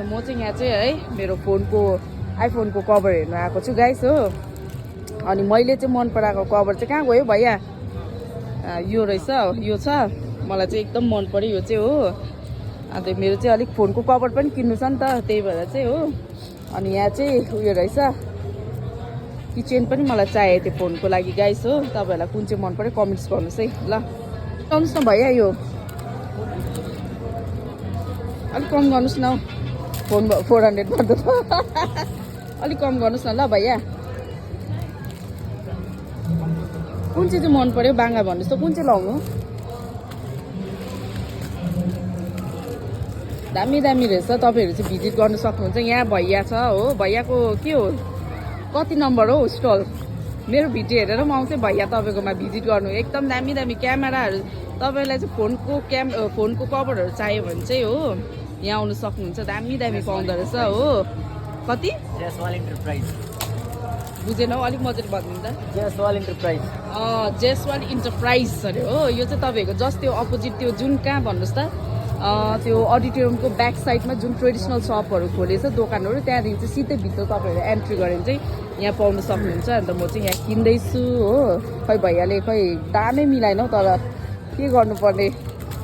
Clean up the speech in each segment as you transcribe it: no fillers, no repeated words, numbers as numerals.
म चाहिँ यहाँ चाहिँ है मेरो फोनको आइफोनको कभर हेर्न आएको छु गाइस हो। अनि मैले चाहिँ मन पराएको कभर चाहिँ कहाँ गयो भैया? यो रहेछ, यो छ। मलाई चाहिँ एकदम मन पर्यो यो चाहिँ हो। अन्त मेरो चाहिँ अलिक फोनको कभर पनि किन्नु छ नि त, त्यही भएर चाहिँ हो। अनि यहाँ चाहिँ उयो रहेछ, किचेन पनि मलाई चाहिएको थियो फोनको लागि गाइस हो। तपाईँहरूलाई कुन चाहिँ मन पर्यो कमेन्ट्स गर्नुहोस् है ल। गर्नुहोस् न भैया, यो अलिक कम गर्नुहोस् न हौ। फोन 400 पर्दा त अलिक कम गर्नुहोस् न ल भैया। कुन चाहिँ मन पर्यो बाङ्गा भन्नुहोस् त, कुन चाहिँ लाउनु? दामी दामी रहेछ, तपाईँहरू चाहिँ भिजिट गर्नु सक्नुहुन्छ। यहाँ भैया छ हो, भैयाको के हो कति नम्बर हो स्टल? मेरो भिडियो हेरेर म आउँथेँ भैया तपाईँकोमा भिजिट गर्नु। एकदम दामी दामी क्यामेराहरू, तपाईँलाई चाहिँ फोनको कभरहरू चाहियो भने चाहिँ हो यहाँ आउनु सक्नुहुन्छ। दामी दामी पाउँदो रहेछ हो। कति? जेसवाल इन्टरप्राइज। बुझेन हौ, अलिक मजाले भनिदिनु त। जेसवाल इन्टरप्राइज। जेसवाल इन्टरप्राइज अरे हो। यो चाहिँ तपाईँको जस्ट त्यो अपोजिट त्यो जुन कहाँ भन्नुहोस् त, त्यो अडिटोरियमको ब्याक साइडमा जुन ट्रेडिसनल सपहरू खोलेछ दोकानहरू, त्यहाँदेखि चाहिँ सिधै भित्र तपाईँहरू एन्ट्री गरेर चाहिँ यहाँ पाउनु सक्नुहुन्छ। अन्त म चाहिँ यहाँ किन्दैछु हो। खै भैयाले खै दामै मिलाएन हौ, तर के गर्नुपर्ने।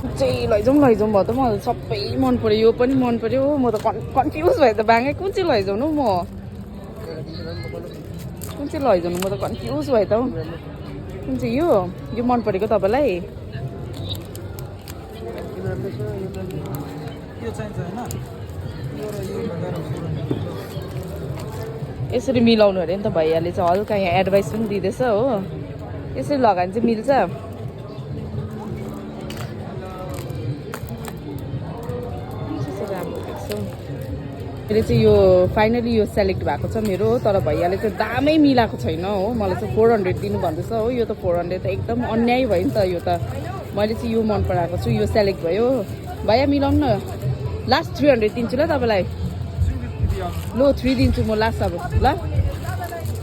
चाहिँ लैजाउँ भयो त, मलाई सबै मन पर्यो, यो पनि मन पर्यो हो। म त कन्फ्युज भयो त बाङ्गै कुन चाहिँ लैजाउनु म, कुन चाहिँ लैजाउनु, म त कन्फ्युज भयो त हौ। कुन चाहिँ यो मन परेको तपाईँलाई? यसरी मिलाउनु अरे नि त भैयाले चाहिँ, हल्का यहाँ एडभाइस पनि दिँदैछ हो। यसरी लगायो भने चाहिँ मिल्छ। मैले चाहिँ यो फाइनली यो सेलेक्ट भएको छ मेरो, तर भैयाले चाहिँ दामै मिलाएको छैन हो। मलाई चाहिँ 400 दिनु भन्दैछ हो। यो त 400 त एकदम अन्याय भयो नि त। यो त मैले चाहिँ यो मन पराएको छु, यो सेलेक्ट भयो। भैया मिलाउनु न, लास्ट 300 दिन्छु ल तपाईँलाई। लो 3 दिन्छु म लास्ट अब ल।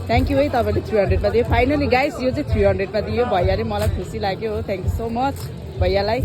थ्याङ्क यू है, तपाईँले 300मा दियो फाइनली गाइस। यो चाहिँ 300मा दियो भैयाले, मलाई खुसी लाग्यो हो। थ्याङ्क यू सो मच भैयालाई।